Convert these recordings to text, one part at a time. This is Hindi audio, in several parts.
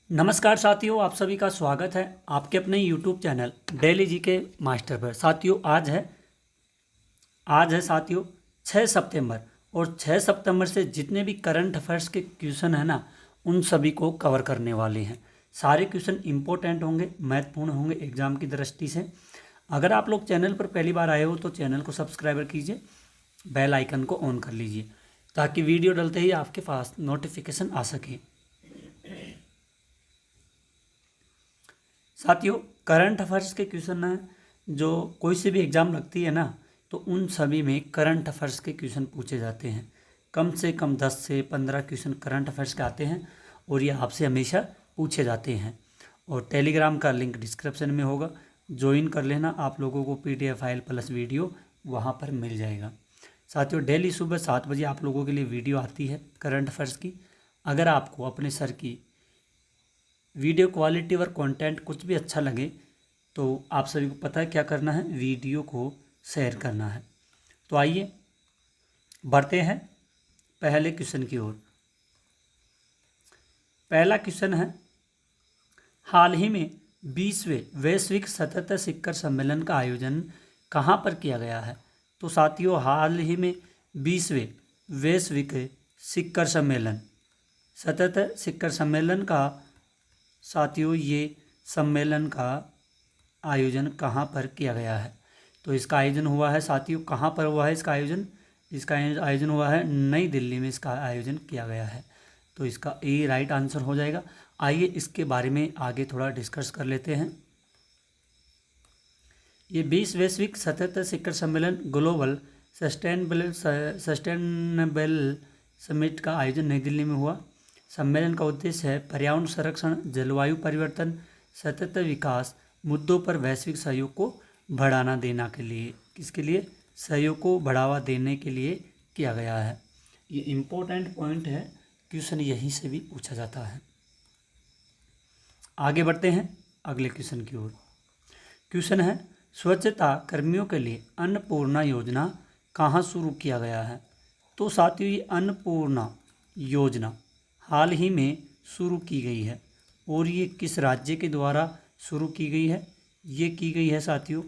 नमस्कार साथियों, आप सभी का स्वागत है आपके अपने YouTube चैनल डेली जी के मास्टर पर। साथियों आज है साथियों 6 सितंबर। और 6 सितंबर से जितने भी करंट अफेयर्स के क्वेश्चन है ना, उन सभी को कवर करने वाले हैं। सारे क्वेश्चन इंपॉर्टेंट होंगे, महत्वपूर्ण होंगे एग्जाम की दृष्टि से। अगर आप लोग चैनल पर पहली बार आए हो तो चैनल को सब्सक्राइब कीजिए, बेल आइकन को ऑन कर लीजिए ताकि वीडियो डलते ही आपके पास नोटिफिकेशन आ सके। साथियों, करंट अफेयर्स के क्वेश्चन हैं जो कोई से भी एग्ज़ाम लगती है ना, तो उन सभी में करंट अफेयर्स के क्वेश्चन पूछे जाते हैं। कम से कम 10 से 15 क्वेश्चन करंट अफेयर्स के आते हैं और ये आपसे हमेशा पूछे जाते हैं। और टेलीग्राम का लिंक डिस्क्रिप्शन में होगा, ज्वाइन कर लेना। आप लोगों को PDF फाइल प्लस वीडियो वहाँ पर मिल जाएगा। साथियों, डेली सुबह 7 बजे आप लोगों के लिए वीडियो आती है करंट अफेयर्स की। अगर आपको अपने सर की वीडियो क्वालिटी और कंटेंट कुछ भी अच्छा लगे तो आप सभी को पता है क्या करना है, वीडियो को शेयर करना है। तो आइए बढ़ते हैं पहले क्वेश्चन की ओर। पहला क्वेश्चन है, हाल ही में 20वें वैश्विक सतत शिखर सम्मेलन का आयोजन कहाँ पर किया गया है? तो साथियों, हाल ही में 20वें वैश्विक शिखर सम्मेलन सतत शिखर सम्मेलन का साथियों ये सम्मेलन का आयोजन कहाँ पर किया गया है? तो इसका आयोजन हुआ है साथियों, कहाँ पर हुआ है इसका आयोजन? इसका आयोजन हुआ है नई दिल्ली में, इसका आयोजन किया गया है। तो इसका ए राइट आंसर हो जाएगा। आइए इसके बारे में आगे थोड़ा डिस्कस कर लेते हैं। ये 20 वैश्विक सतत शिखर सम्मेलन ग्लोबल सस्टेनेबल समिट का आयोजन नई दिल्ली में हुआ। सम्मेलन का उद्देश्य है पर्यावरण संरक्षण, जलवायु परिवर्तन, सतत विकास मुद्दों पर वैश्विक सहयोग को बढ़ावा देने के लिए, किसके लिए? सहयोग को बढ़ावा देने के लिए किया गया है। ये इम्पोर्टेंट पॉइंट है, क्वेश्चन यहीं से भी पूछा जाता है। आगे बढ़ते हैं अगले क्वेश्चन की ओर। क्वेश्चन है, स्वच्छता कर्मियों के लिए अन्नपूर्णा योजना कहाँ शुरू किया गया है? तो साथियों, ये अन्नपूर्णा योजना हाल ही में शुरू की गई है। और ये किस राज्य के द्वारा शुरू की गई है? ये की गई है साथियों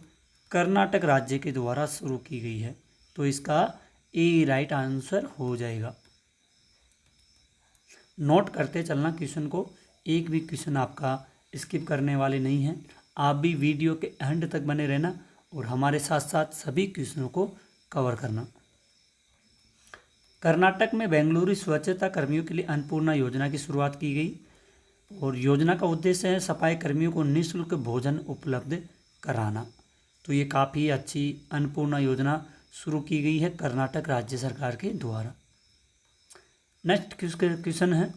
कर्नाटक राज्य के द्वारा शुरू की गई है। तो इसका ए राइट आंसर हो जाएगा। नोट करते चलना क्वेश्चन को, एक भी क्वेश्चन आपका स्किप करने वाले नहीं हैं। आप भी वीडियो के एंड तक बने रहना और हमारे साथ साथ सभी क्वेश्चनों को कवर करना। कर्नाटक में बेंगलुरु स्वच्छता कर्मियों के लिए अन्नपूर्णा योजना की शुरुआत की गई और योजना का उद्देश्य है सफाई कर्मियों को निःशुल्क भोजन उपलब्ध कराना। तो ये काफ़ी अच्छी अन्नपूर्णा योजना शुरू की गई है कर्नाटक राज्य सरकार के द्वारा। नेक्स्ट क्वेश्चन है,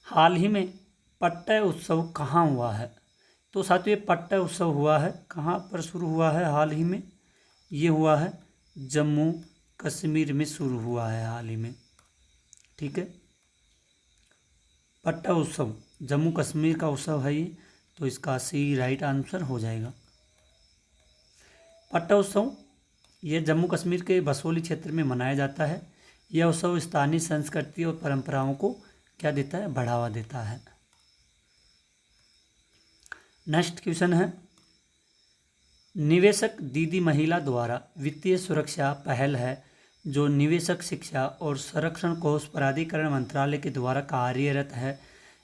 हाल ही में पट्टय उत्सव कहाँ हुआ है? तो साथियों, पट्टय उत्सव हुआ है कहाँ पर शुरू हुआ है हाल ही में? ये हुआ है जम्मू कश्मीर में शुरू हुआ है हाल ही में। ठीक है, पट्टा उत्सव जम्मू कश्मीर का उत्सव है ये। तो इसका सी राइट आंसर हो जाएगा। पट्टा उत्सव ये जम्मू कश्मीर के बसोली क्षेत्र में मनाया जाता है। यह उत्सव स्थानीय संस्कृति और परंपराओं को क्या देता है? बढ़ावा देता है। नेक्स्ट क्वेश्चन है, निवेशक दीदी महिला द्वारा वित्तीय सुरक्षा पहल है जो निवेशक शिक्षा और संरक्षण कोष प्राधिकरण मंत्रालय के द्वारा कार्यरत है।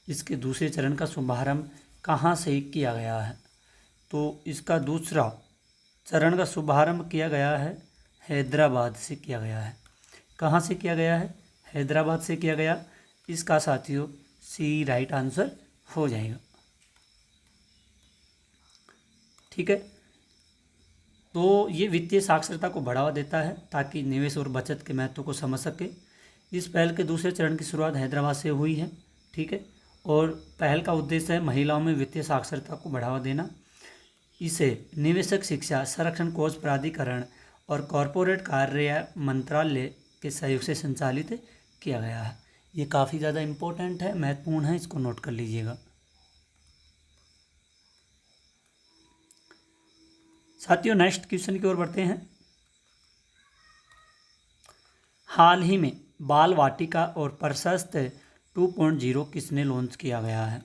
इसके दूसरे चरण का शुभारंभ कहाँ से किया गया है? तो इसका दूसरा चरण का शुभारंभ किया गया है हैदराबाद से किया गया है। कहाँ से किया गया है? हैदराबाद से किया गया। इसका साथियों सी राइट आंसर हो जाएगा। ठीक है, तो ये वित्तीय साक्षरता को बढ़ावा देता है ताकि निवेश और बचत के महत्व को समझ सके। इस पहल के दूसरे चरण की शुरुआत हैदराबाद से हुई है। ठीक है, और पहल का उद्देश्य है महिलाओं में वित्तीय साक्षरता को बढ़ावा देना। इसे निवेशक शिक्षा संरक्षण कोष प्राधिकरण और कॉरपोरेट कार्य मंत्रालय के सहयोग से संचालित किया गया है। ये काफ़ी ज़्यादा इम्पोर्टेंट है, महत्वपूर्ण है, इसको नोट कर लीजिएगा। साथियों, नेक्स्ट क्वेश्चन की ओर बढ़ते हैं। हाल ही में बाल वाटिका और प्रशस्त 2.0 किसने लॉन्च किया गया है?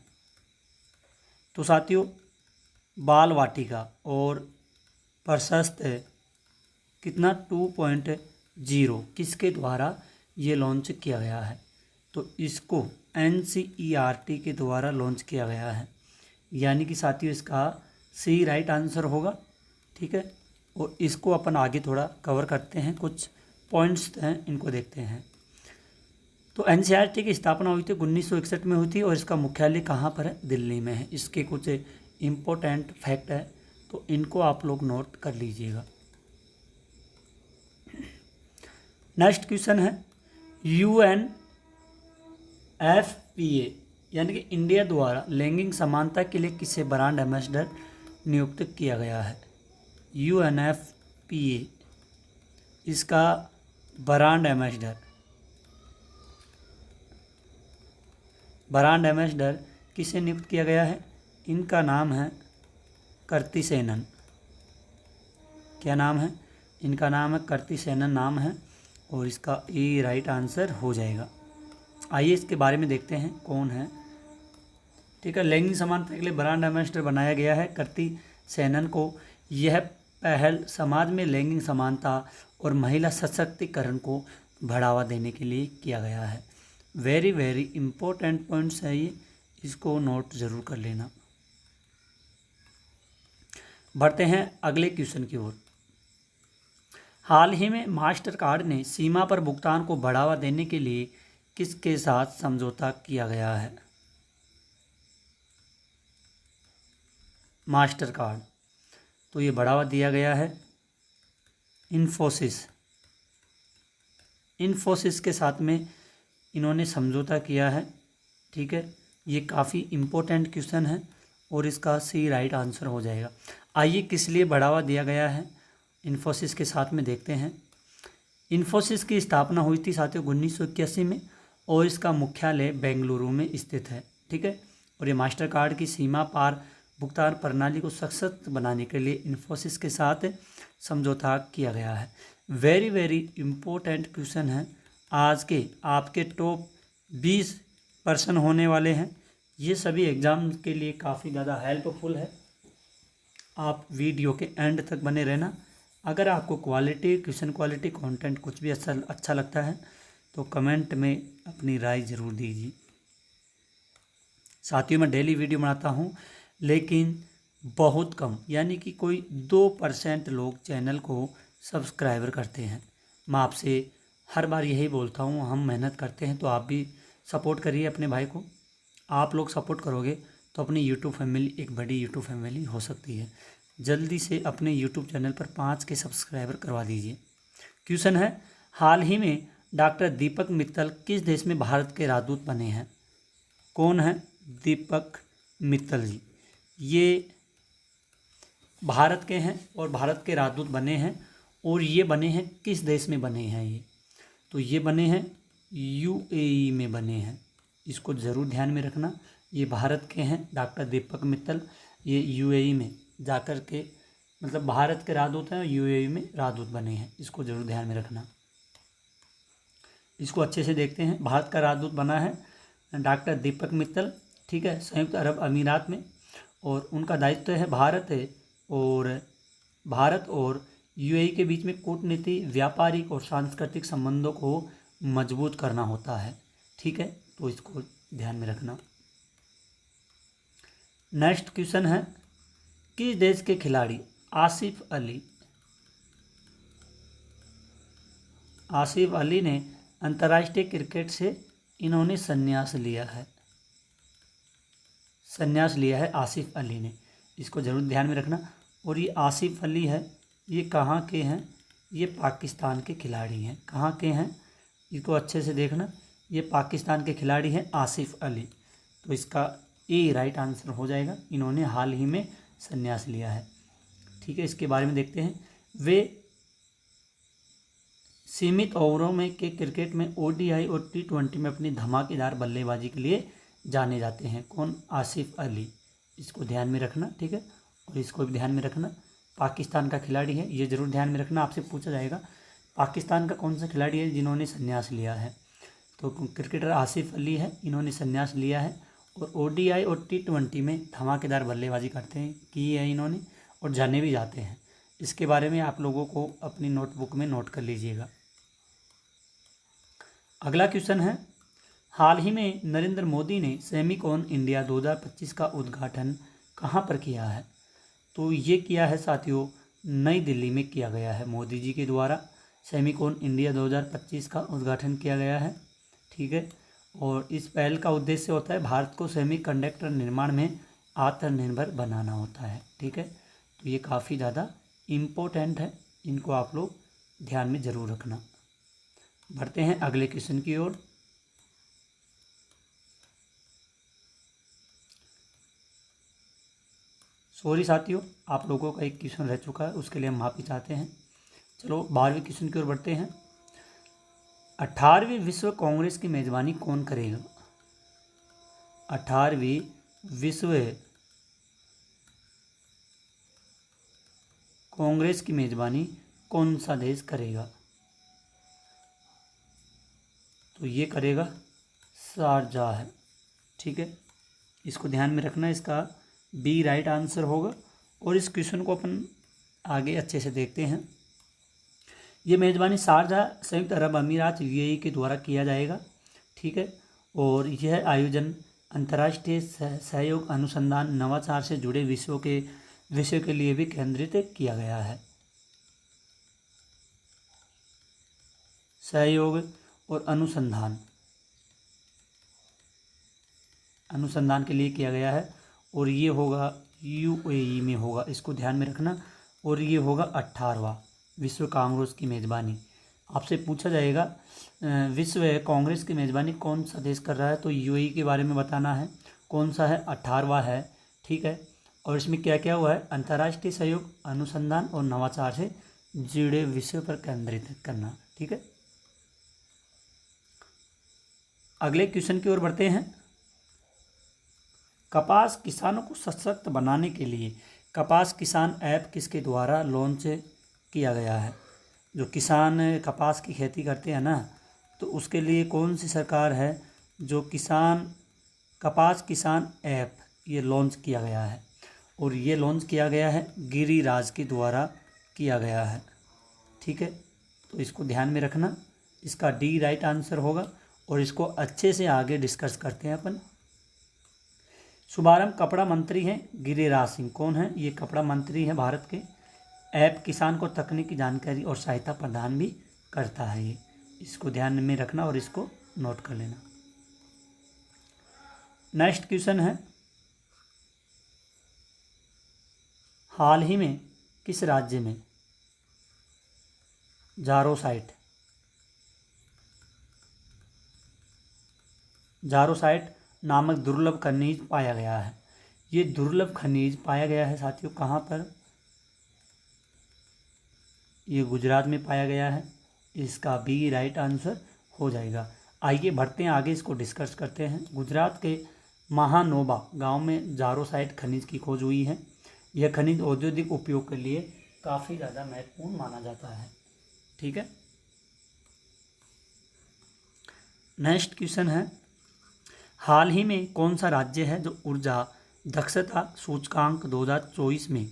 तो साथियों बाल वाटिका और प्रशस्त कितना 2.0 किसके द्वारा ये लॉन्च किया गया है? तो इसको NCERT के द्वारा लॉन्च किया गया है, यानी कि साथियों इसका सी राइट आंसर होगा। ठीक है, और इसको अपन आगे थोड़ा कवर करते हैं, कुछ पॉइंट्स हैं इनको देखते हैं। तो NCERT की स्थापना हुई थी 1961 में हुई थी और इसका मुख्यालय कहाँ पर है? दिल्ली में है। इसके कुछ इम्पोर्टेंट फैक्ट है तो इनको आप लोग नोट कर लीजिएगा। नेक्स्ट क्वेश्चन है UNFPA यानी कि इंडिया द्वारा लैंगिक समानता के लिए किसे ब्रांड एम्बेसडर नियुक्त किया गया है? UNFPA इसका ब्रांड एम्बेसडर किसे नियुक्त किया गया है? इनका नाम है कृति सेनन। क्या नाम है? इनका नाम है कृति सेनन नाम है और इसका ए राइट आंसर हो जाएगा। आइए इसके बारे में देखते हैं कौन है। ठीक है, लैंगिक समानता के लिए ब्रांड एम्बेसडर बनाया गया है कृति सेनन को। यह पहल समाज में लैंगिक समानता और महिला सशक्तिकरण को बढ़ावा देने के लिए किया गया है। वेरी वेरी इम्पोर्टेंट पॉइंट्स है ये, इसको नोट ज़रूर कर लेना। बढ़ते हैं अगले क्वेश्चन की ओर। हाल ही में मास्टर कार्ड ने सीमा पर भुगतान को बढ़ावा देने के लिए किसके साथ समझौता किया गया है? मास्टर कार्ड, तो ये बढ़ावा दिया गया है इन्फोसिस के साथ में इन्होंने समझौता किया है। ठीक है, ये काफ़ी इम्पोर्टेंट क्वेश्चन है और इसका सी राइट आंसर हो जाएगा। आइए किस लिए बढ़ावा दिया गया है इन्फोसिस के साथ में देखते हैं। इन्फोसिस की स्थापना हुई थी साथियों 1981 में और इसका मुख्यालय बेंगलुरु में स्थित है। ठीक है, और ये मास्टर कार्ड की सीमा पार भुगतान प्रणाली को सशक्त बनाने के लिए इन्फोसिस के साथ समझौता किया गया है। वेरी वेरी इम्पोर्टेंट क्वेश्चन है, आज के आपके टॉप 20% होने वाले हैं। ये सभी एग्ज़ाम के लिए काफ़ी ज़्यादा हेल्पफुल है। आप वीडियो के एंड तक बने रहना। अगर आपको क्वेश्चन क्वालिटी कंटेंट कुछ भी अच्छा लगता है तो कमेंट में अपनी राय ज़रूर दीजिए। साथियों मैं डेली वीडियो बनाता हूँ लेकिन बहुत कम, यानी कि कोई 2% लोग चैनल को सब्सक्राइबर करते हैं। मैं आपसे हर बार यही बोलता हूँ, हम मेहनत करते हैं तो आप भी सपोर्ट करिए अपने भाई को। आप लोग सपोर्ट करोगे तो अपनी यूट्यूब फैमिली एक बड़ी यूट्यूब फैमिली हो सकती है। जल्दी से अपने यूट्यूब चैनल पर 5 के सब्सक्राइबर करवा दीजिए। क्वेश्चन है, हाल ही में डॉक्टर दीपक मित्तल किस देश में भारत के राजदूत बने हैं? कौन है दीपक मित्तल जी? ये भारत के हैं और भारत के राजदूत बने हैं। और ये बने हैं किस देश में बने हैं ये? तो ये बने हैं UAE में बने हैं। इसको ज़रूर ध्यान में रखना। ये भारत के हैं डॉक्टर दीपक मित्तल, ये UAE में जाकर के मतलब भारत के राजदूत हैं और UAE में राजदूत बने हैं। इसको ज़रूर ध्यान में रखना। इसको अच्छे से देखते हैं। भारत का राजदूत बना है डॉक्टर दीपक मित्तल। ठीक है, संयुक्त अरब अमीरात में, और उनका दायित्व है भारत और UAE के बीच में कूटनीति, व्यापारिक और सांस्कृतिक संबंधों को मजबूत करना होता है। ठीक है, तो इसको ध्यान में रखना। नेक्स्ट क्वेश्चन है, किस देश के खिलाड़ी आसिफ अली ने अंतर्राष्ट्रीय क्रिकेट से इन्होंने संन्यास लिया है आसिफ अली ने। इसको ज़रूर ध्यान में रखना। और ये आसिफ अली है, ये कहाँ के हैं? ये पाकिस्तान के खिलाड़ी हैं। कहाँ के हैं? इसको अच्छे से देखना। ये पाकिस्तान के खिलाड़ी हैं आसिफ अली, तो इसका ए राइट आंसर हो जाएगा। इन्होंने हाल ही में संन्यास लिया है। ठीक है, इसके बारे में देखते हैं। वे सीमित ओवरों में के क्रिकेट में ODI और T20 में अपनी धमाकेदार बल्लेबाजी के लिए जाने जाते हैं। कौन? आसिफ अली। इसको ध्यान में रखना। ठीक है, और इसको भी ध्यान में रखना। पाकिस्तान का खिलाड़ी है, ये ज़रूर ध्यान में रखना। आपसे पूछा जाएगा पाकिस्तान का कौन सा खिलाड़ी है जिन्होंने संन्यास लिया है? तो क्रिकेटर आसिफ अली है, इन्होंने संन्यास लिया है और ODI और T20 में धमाकेदार बल्लेबाजी करते हैं, की है इन्होंने, और जाने भी जाते हैं। इसके बारे में आप लोगों को अपनी नोटबुक में नोट कर लीजिएगा। अगला क्वेश्चन है, हाल ही में नरेंद्र मोदी ने सेमिकॉन इंडिया 2025 का उद्घाटन कहाँ पर किया है? तो ये किया है साथियों, नई दिल्ली में किया गया है। मोदी जी के द्वारा सेमिकॉन इंडिया 2025 का उद्घाटन किया गया है। ठीक है, और इस पहल का उद्देश्य होता है भारत को सेमीकंडक्टर निर्माण में आत्मनिर्भर बनाना होता है। ठीक है, तो ये काफ़ी ज़्यादा इम्पोर्टेंट है, इनको आप लोग ध्यान में ज़रूर रखना। बढ़ते हैं अगले क्वेश्चन की ओर। सॉरी साथियों, आप लोगों का एक क्वेश्चन रह चुका है, उसके लिए हम माफ़ी चाहते हैं। चलो 12वें क्वेश्चन की ओर बढ़ते हैं। 18वीं विश्व कांग्रेस की मेज़बानी कौन करेगा? 18वीं विश्व कांग्रेस की मेज़बानी कौन सा देश करेगा? तो ये करेगा शारजाह है। ठीक है, इसको ध्यान में रखना, इसका बी राइट आंसर होगा। और इस क्वेश्चन को अपन आगे अच्छे से देखते हैं। ये मेज़बानी शारजाह संयुक्त अरब अमीरात UAE के द्वारा किया जाएगा। ठीक है, और यह आयोजन अंतर्राष्ट्रीय सहयोग, अनुसंधान, नवाचार से जुड़े विषयों के लिए भी केंद्रित किया गया है। सहयोग और अनुसंधान के लिए किया गया है, और ये होगा UAE में होगा, इसको ध्यान में रखना। और ये होगा 18वां विश्व कांग्रेस की मेज़बानी। आपसे पूछा जाएगा विश्व कांग्रेस की मेज़बानी कौन सा देश कर रहा है, तो UAE के बारे में बताना है, कौन सा है, 18वां है। ठीक है, और इसमें क्या क्या हुआ है, अंतर्राष्ट्रीय सहयोग, अनुसंधान और नवाचार से जुड़े विषयों पर केंद्रित करना। ठीक है, अगले क्वेश्चन की ओर बढ़ते हैं। कपास किसानों को सशक्त बनाने के लिए कपास किसान ऐप किसके द्वारा लॉन्च किया गया है? जो किसान कपास की खेती करते हैं ना, तो उसके लिए कौन सी सरकार है जो कपास किसान ऐप ये लॉन्च किया गया है? और ये लॉन्च किया गया है गिरिराज के द्वारा किया गया है। ठीक है, तो इसको ध्यान में रखना, इसका डी राइट आंसर होगा। और इसको अच्छे से आगे डिस्कस करते हैं अपन। शुभारंभ कपड़ा मंत्री हैं गिरिराज सिंह। कौन है ये? कपड़ा मंत्री हैं भारत के। ऐप किसान को तकनीकी जानकारी और सहायता प्रदान भी करता है ये, इसको ध्यान में रखना और इसको नोट कर लेना। नेक्स्ट क्वेश्चन है, हाल ही में किस राज्य में जारोसाइट नामक दुर्लभ खनिज पाया गया है? ये दुर्लभ खनिज पाया गया है साथियों कहाँ पर? ये गुजरात में पाया गया है, इसका बी राइट आंसर हो जाएगा। आइए बढ़ते हैं आगे, इसको डिस्कस करते हैं। गुजरात के महानोबा गांव में जारोसाइट खनिज की खोज हुई है। यह खनिज औद्योगिक उपयोग के लिए काफ़ी ज़्यादा महत्वपूर्ण माना जाता है। ठीक है, नेक्स्ट क्वेश्चन है, हाल ही में कौन सा राज्य है जो ऊर्जा दक्षता सूचकांक 2024 में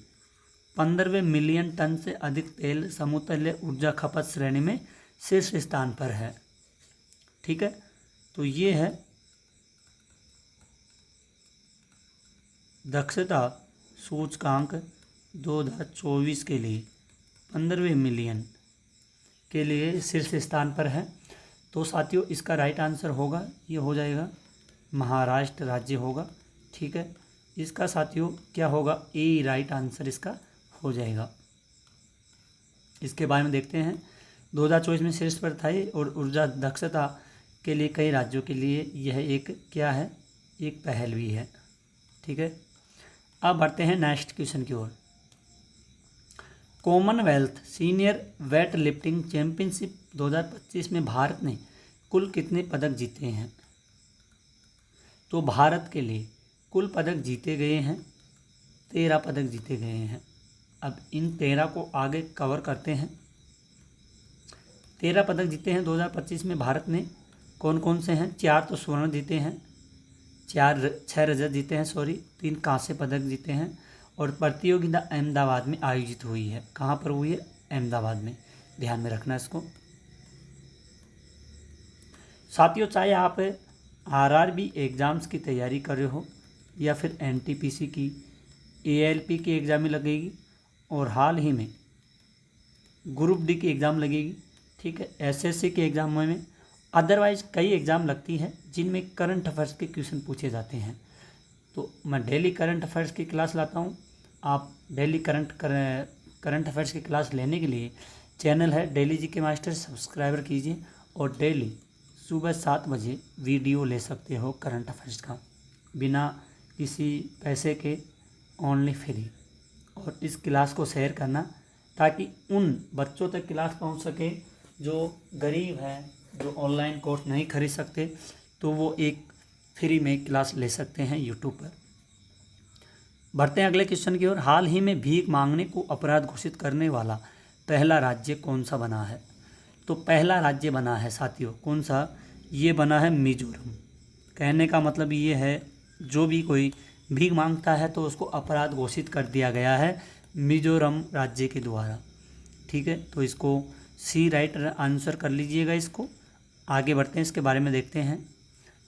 15वें मिलियन टन से अधिक तेल समतुल्य ऊर्जा खपत श्रेणी में शीर्ष स्थान पर है? ठीक है, तो ये है दक्षता सूचकांक 2024 के लिए 15वें मिलियन के लिए शीर्ष स्थान पर है। तो साथियों इसका राइट आंसर होगा, ये हो जाएगा महाराष्ट्र राज्य होगा। ठीक है, इसका साथियों क्या होगा, ए राइट आंसर इसका हो जाएगा। इसके बारे में देखते हैं। 2024 में शीर्ष पर था ये, और ऊर्जा दक्षता के लिए कई राज्यों के लिए यह एक क्या है, एक पहल भी है। ठीक है, अब बढ़ते हैं नेक्स्ट क्वेश्चन की ओर। Commonwealth senior weightlifting championship 2025 में भारत ने कुल कितने पदक जीते हैं? तो भारत के लिए कुल पदक जीते गए हैं 13 पदक जीते गए हैं। अब इन 13 को आगे कवर करते हैं। 13 पदक जीते हैं 2025 में भारत ने, कौन कौन से हैं? 4 तो स्वर्ण जीते हैं, छः रजत जीते हैं, 3 कांस्य पदक जीते हैं। और प्रतियोगिता अहमदाबाद में आयोजित हुई है। कहाँ पर हुई है? अहमदाबाद में, ध्यान में रखना इसको। साथियों, चाहे आप आरआरबी एग्ज़ाम्स की तैयारी कर रहे हो या फिर एनटीपीसी की, एएलपी की एग्ज़ाम में लगेगी और हाल ही में ग्रुप डी की एग्ज़ाम लगेगी, ठीक है, एसएससी के एग्ज़ामों में, अदरवाइज कई एग्ज़ाम लगती है जिनमें करंट अफेयर्स के क्वेश्चन पूछे जाते हैं। तो मैं डेली करंट अफेयर्स की क्लास लाता हूँ। आप डेली करंट अफेयर्स की क्लास लेने के लिए चैनल है डेली जीके मास्टर, सब्सक्राइबर कीजिए और डेली सुबह 7 बजे वीडियो ले सकते हो करंट अफेयर्स का, बिना किसी पैसे के, ओनली फ्री। और इस क्लास को शेयर करना ताकि उन बच्चों तक क्लास पहुंच सके जो गरीब हैं, जो ऑनलाइन कोर्स नहीं खरीद सकते, तो वो एक फ्री में क्लास ले सकते हैं यूट्यूब पर। बढ़ते हैं अगले क्वेश्चन की ओर। हाल ही में भीख मांगने को अपराध घोषित करने वाला पहला राज्य कौन सा बना है? तो पहला राज्य बना है साथियों, कौन सा? ये बना है मिजोरम। कहने का मतलब ये है, जो भी कोई भीख मांगता है तो उसको अपराध घोषित कर दिया गया है मिजोरम राज्य के द्वारा, ठीक है। तो इसको सी राइट आंसर कर लीजिएगा। इसको आगे बढ़ते हैं, इसके बारे में देखते हैं,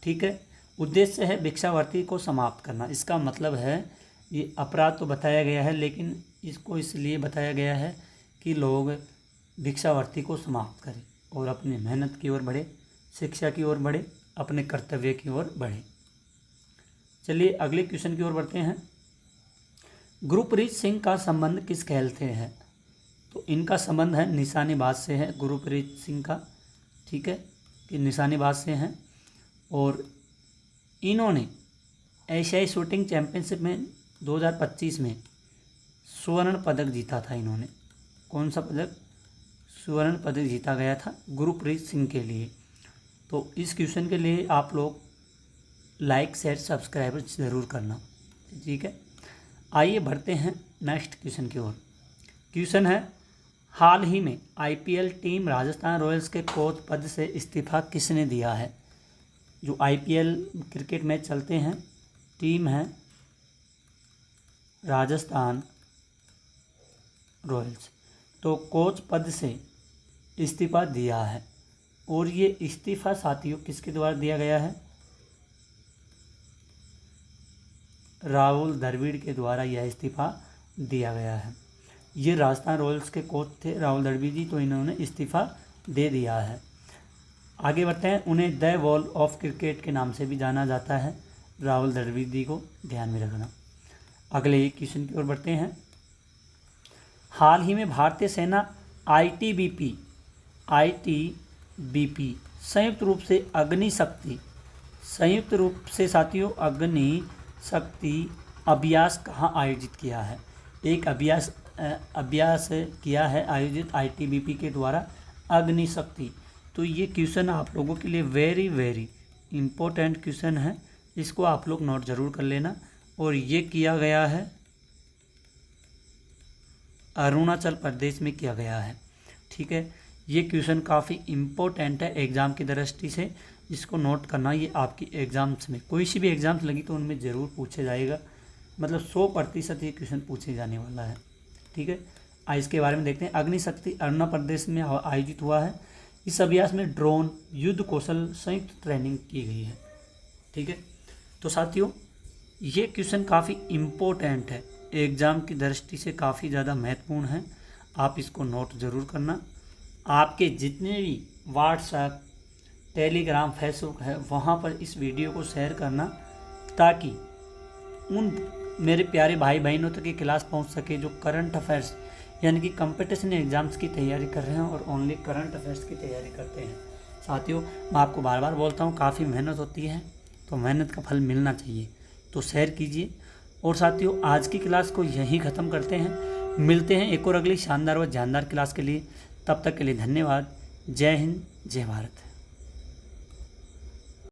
ठीक है। उद्देश्य है भिक्षावृत्ति को समाप्त करना। इसका मतलब है, ये अपराध तो बताया गया है लेकिन इसको इसलिए बताया गया है कि लोग भिक्षावृत्ति को समाप्त करें और अपनी मेहनत की ओर बढ़े, शिक्षा की ओर बढ़े, अपने कर्तव्य की ओर बढ़े। चलिए अगले क्वेश्चन की ओर बढ़ते हैं। गुरप्रीत सिंह का संबंध किस खेल से है? तो इनका संबंध है निशानेबाज से है, गुरप्रीत सिंह का, ठीक है, कि निशानेबाज से हैं। और इन्होंने एशियाई शूटिंग चैंपियनशिप में 2025 में स्वर्ण पदक जीता था। इन्होंने कौन सा पदक? स्वर्ण पदक जीता गया था गुरप्रीत सिंह के लिए। तो इस क्वेश्चन के लिए आप लोग लाइक शेयर सब्सक्राइब ज़रूर करना, ठीक है। आइए बढ़ते हैं नेक्स्ट क्वेश्चन की ओर। क्वेश्चन है, हाल ही में आईपीएल टीम राजस्थान रॉयल्स के कोच पद से इस्तीफा किसने दिया है? जो आईपीएल क्रिकेट मैच चलते हैं, टीम है राजस्थान रॉयल्स, तो कोच पद से इस्तीफा दिया है। और ये इस्तीफा साथियों किसके द्वारा दिया गया है? राहुल द्रविड़ के द्वारा यह इस्तीफा दिया गया है। ये राजस्थान रॉयल्स के कोच थे राहुल द्रविड़ जी, तो इन्होंने इस्तीफा दे दिया है। आगे बढ़ते हैं। उन्हें द वॉल ऑफ क्रिकेट के नाम से भी जाना जाता है, राहुल द्रविड़ जी को ध्यान में रखना। अगले क्वेश्चन की ओर बढ़ते हैं। हाल ही में भारतीय सेना आईटीबीपी संयुक्त रूप से साथियों अग्नि शक्ति अभ्यास कहाँ आयोजित किया है? एक अभ्यास किया है आयोजित आईटीबीपी के द्वारा, अग्नि शक्ति। तो ये क्वेश्चन आप लोगों के लिए वेरी वेरी इम्पोर्टेंट क्वेश्चन है, इसको आप लोग नोट ज़रूर कर लेना। और ये किया गया है अरुणाचल प्रदेश में किया गया है, ठीक है। ये क्वेश्चन काफ़ी इम्पोर्टेंट है एग्ज़ाम की दृष्टि से, इसको नोट करना। ये आपकी एग्ज़ाम्स में कोई सी भी एग्ज़ाम्स लगी तो उनमें ज़रूर पूछे जाएगा, मतलब 100% ये क्वेश्चन पूछे जाने वाला है, ठीक है। इसके बारे में देखते हैं। अग्नि शक्ति अरुणाचल प्रदेश में आयोजित हुआ है। इस अभ्यास में ड्रोन, युद्ध कौशल, संयुक्त ट्रेनिंग की गई है, ठीक है। तो साथियों ये क्वेश्चन काफ़ी इम्पोर्टेंट है, एग्ज़ाम की दृष्टि से काफ़ी ज़्यादा महत्वपूर्ण है, आप इसको नोट ज़रूर करना। आपके जितने भी व्हाट्सएप, टेलीग्राम, फेसबुक है, वहाँ पर इस वीडियो को शेयर करना ताकि उन मेरे प्यारे भाई बहनों तक ये क्लास पहुँच सके जो करंट अफेयर्स यानी कि कंपटीशन एग्ज़ाम्स की तैयारी कर रहे हैं और ओनली करंट अफेयर्स की तैयारी करते हैं। साथियों मैं आपको बार बार बोलता हूँ, काफ़ी मेहनत होती है तो मेहनत का फल मिलना चाहिए, तो शेयर कीजिए। और साथियों आज की क्लास को यहीं ख़त्म करते हैं, मिलते हैं एक और अगली शानदार व जानदार क्लास के लिए। तब तक के लिए धन्यवाद। जय हिंद, जय भारत।